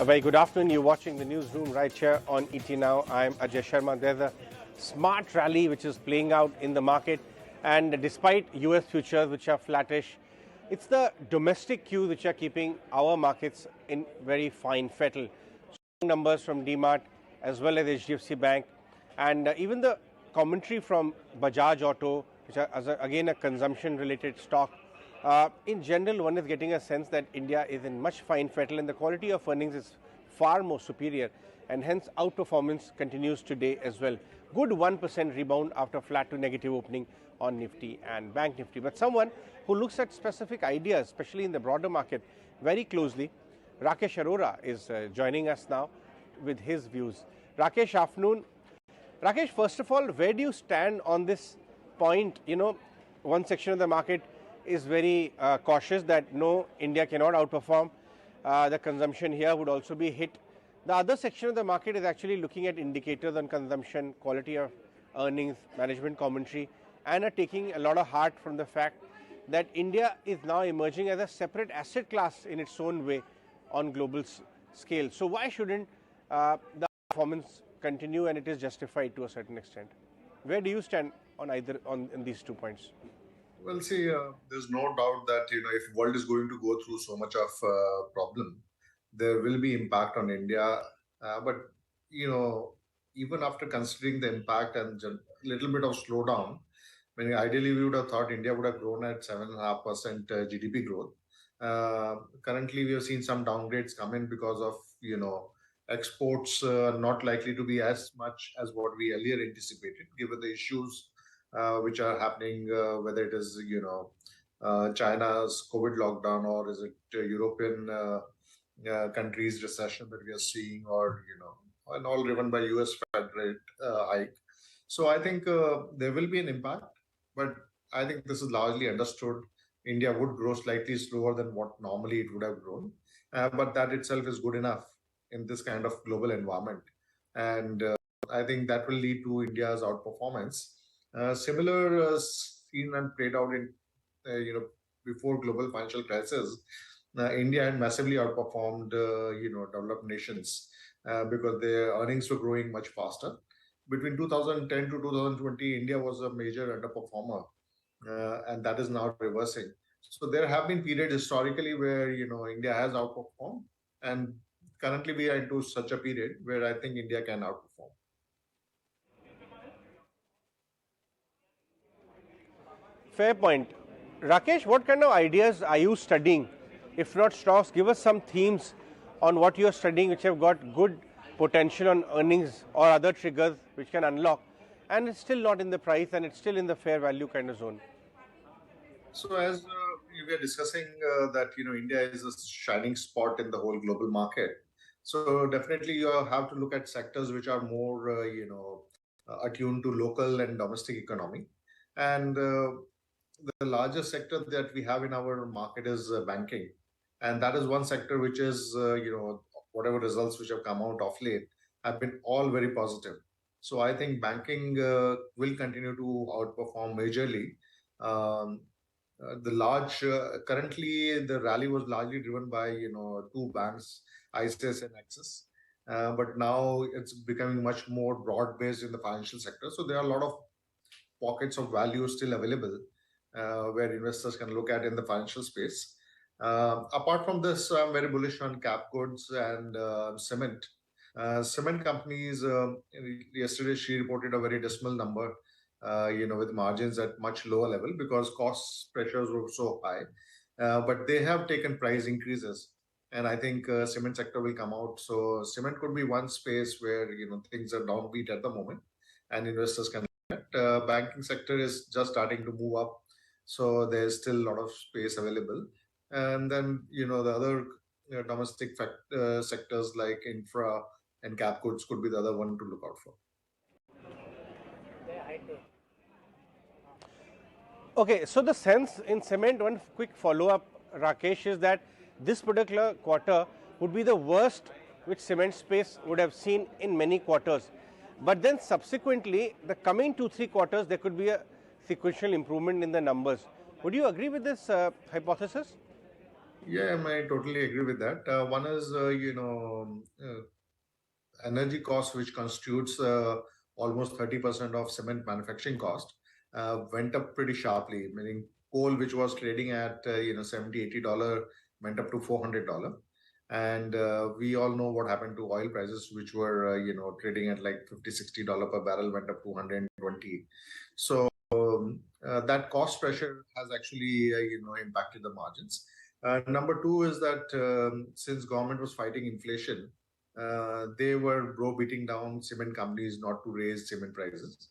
A very good afternoon. You're watching the newsroom right here on ET Now. I'm Ajay Sharma. There's a smart rally which is playing out in the market, and despite US futures which are flattish, it's the domestic cues which are keeping our markets in very fine fettle. Strong numbers from DMart as well as HDFC Bank, and even the commentary from Bajaj Auto, which are again a consumption related stock. In general, one is getting a sense that India is in much fine fettle and the quality of earnings is far more superior, and hence outperformance continues today as well. Good 1% rebound after flat to negative opening on Nifty and Bank Nifty. But someone who looks at specific ideas, especially in the broader market, very closely, Rakesh Arora is joining us now with his views. Rakesh, afternoon. Rakesh, first of all, where do you stand on this point? You know, one section of the market is very cautious that no, India cannot outperform. The consumption here would also be hit. The other section of the market is actually looking at indicators on consumption, quality of earnings, management commentary, and are taking a lot of heart from the fact that India is now emerging as a separate asset class in its own way on global scale. So why shouldn't the performance continue, and it is justified to a certain extent? Where do you stand on in these 2 points? Well, see, there's no doubt that, if world is going to go through so much of problem, there will be impact on India. But, even after considering the impact and a little bit of slowdown, I mean, ideally we would have thought India would have grown at 7.5% GDP growth. Currently, we have seen some downgrades come in because of, exports not likely to be as much as what we earlier anticipated, given the issues which are happening, whether it is, China's COVID lockdown, or is it European countries' recession that we are seeing, or, and all driven by US Fed rate hike. So I think there will be an impact, but I think this is largely understood. India would grow slightly slower than what normally it would have grown, but that itself is good enough in this kind of global environment. And I think that will lead to India's outperformance. Similar seen and played out in, before global financial crisis. India had massively outperformed, developed nations because their earnings were growing much faster. Between 2010 to 2020, India was a major underperformer, and that is now reversing. So there have been periods historically where, India has outperformed, and currently we are into such a period where I think India can outperform. Fair point. Rakesh, what kind of ideas are you studying? If not stocks, give us some themes on what you are studying which have got good potential on earnings or other triggers which can unlock, and it's still not in the price and it's still in the fair value kind of zone. So as we are discussing that, India is a shining spot in the whole global market. So definitely you have to look at sectors which are more, attuned to local and domestic economy. And the largest sector that we have in our market is banking. And that is one sector which is, whatever results which have come out of late have been all very positive. So I think banking will continue to outperform majorly. Currently the rally was largely driven by, two banks, ICICI and Axis. But now it's becoming much more broad-based in the financial sector. So there are a lot of pockets of value still available where investors can look at in the financial space. Apart from this, I'm very bullish on cap goods and cement. Cement companies, yesterday she reported a very dismal number, with margins at much lower level because cost pressures were so high. But they have taken price increases, and I think cement sector will come out. So cement could be one space where, things are downbeat at the moment and investors can look at. Banking sector is just starting to move up. So there's still a lot of space available. And then, the other domestic sectors like infra and cap goods could be the other one to look out for. Okay, so the sense in cement, one quick follow-up, Rakesh, is that this particular quarter would be the worst which cement space would have seen in many quarters. But then subsequently, the coming 2-3 quarters, there could be a sequential improvement in the numbers. Would you agree with this hypothesis? Yeah, I totally agree with that. One is, energy cost, which constitutes almost 30% of cement manufacturing cost, went up pretty sharply. Meaning coal, which was trading at 70-80 dollars, went up to $400. And we all know what happened to oil prices, which were trading at like 50-60 dollars per barrel, went up to 120. So that cost pressure has actually impacted the margins. Number two is that since government was fighting inflation, they were beating down cement companies not to raise cement prices.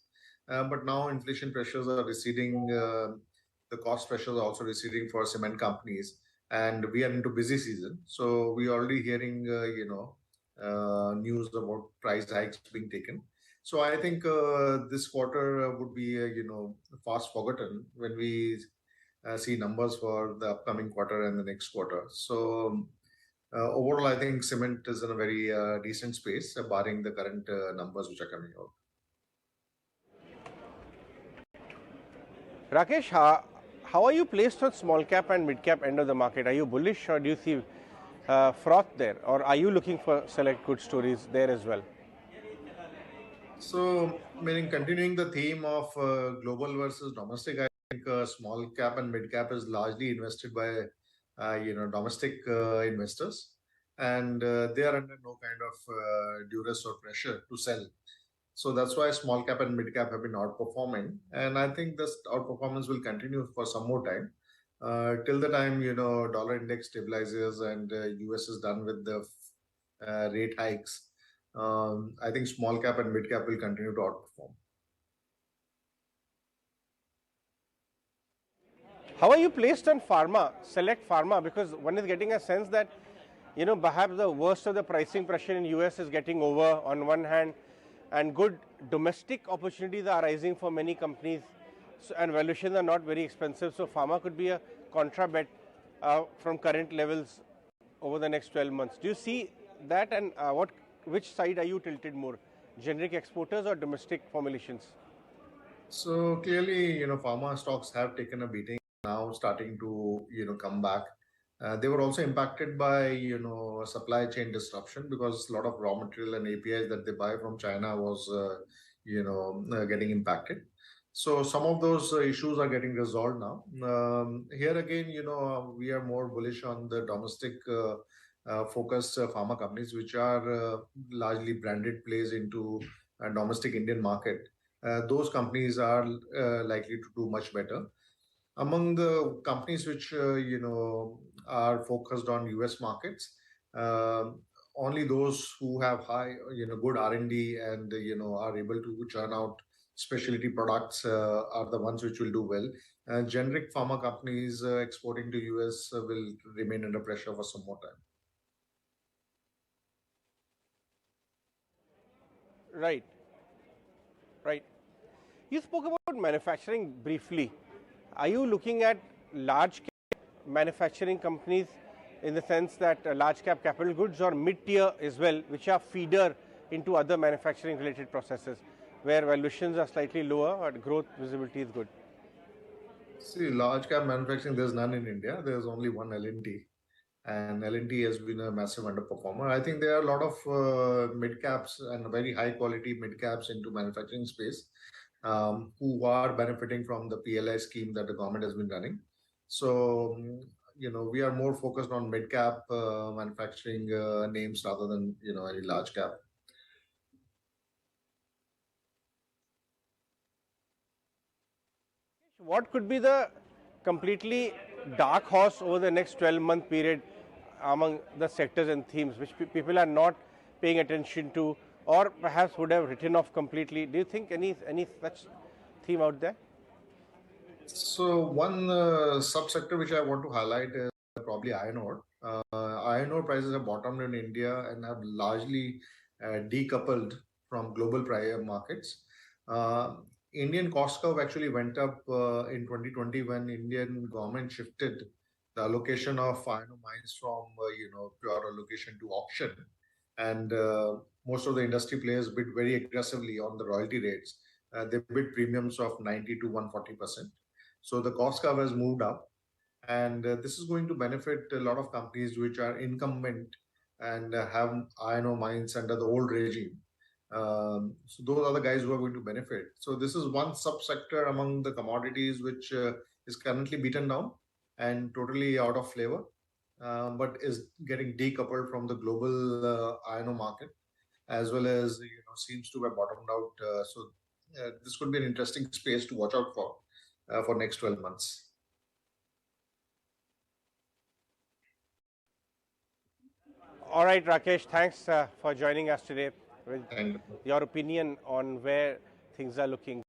But now inflation pressures are receding. The cost pressures are also receding for cement companies, and we are into busy season. So we are already hearing, news about price hikes being taken. So I think this quarter would be, fast forgotten when we see numbers for the upcoming quarter and the next quarter. So overall, I think cement is in a very decent space, barring the current numbers which are coming out. Rakesh, how are you placed on small cap and mid cap end of the market? Are you bullish or do you see froth there? Or are you looking for select good stories there as well? So, meaning continuing the theme of global versus domestic, I think small cap and mid cap is largely invested by domestic investors, and they are under no kind of duress or pressure to sell. So that's why small cap and mid cap have been outperforming, and I think this outperformance will continue for some more time, till the time dollar index stabilizes and US is done with the rate hikes. I think small cap and mid cap will continue to outperform. How are you placed on pharma, select pharma? Because one is getting a sense that, perhaps the worst of the pricing pressure in US is getting over on one hand, and good domestic opportunities are arising for many companies, and valuations are not very expensive. So pharma could be a contra bet from current levels over the next 12 months. Do you see that, and which side are you tilted more, generic exporters or domestic formulations? So clearly, pharma stocks have taken a beating now, starting to come back. They were also impacted by supply chain disruption, because a lot of raw material and APIs that they buy from China was getting impacted. So some of those issues are getting resolved now. Here again, we are more bullish on the domestic focused pharma companies, which are largely branded plays into a domestic Indian market. Those companies are likely to do much better. Among the companies which are focused on US markets, uh, only those who have high good R&D and are able to churn out specialty products are the ones which will do well. Generic pharma companies exporting to US will remain under pressure for some more time. Right, right. You spoke about manufacturing briefly. Are you looking at large cap manufacturing companies in the sense that large cap capital goods, or mid tier as well, which are feeder into other manufacturing related processes where valuations are slightly lower but growth visibility is good? See, large cap manufacturing, there's none in India. There's only one L&T, and L&T has been a massive underperformer. I think there are a lot of mid caps and very high quality mid caps into manufacturing space, who are benefiting from the PLI scheme that the government has been running. So, we are more focused on mid cap manufacturing names rather than any large cap. What could be the completely dark horse over the next 12-month period among the sectors and themes which people are not paying attention to, or perhaps would have written off completely? Do you think any such theme out there? So one subsector which I want to highlight is probably iron ore. Iron ore prices have bottomed in India and have largely decoupled from global prior markets. Uh, Indian cost curve actually went up in 2020 when Indian government shifted the allocation of iron ore mines from pure allocation to auction, and most of the industry players bid very aggressively on the royalty rates. They bid premiums of 90 to 140%. So the cost curve has moved up, and this is going to benefit a lot of companies which are incumbent and have iron ore mines under the old regime. So those are the guys who are going to benefit. So this is one subsector among the commodities which is currently beaten down and totally out of flavor, but is getting decoupled from the global iron ore market, as well as seems to have bottomed out. So this could be an interesting space to watch out for next 12 months. All right, Rakesh, thanks for joining us today with And your opinion on where things are looking.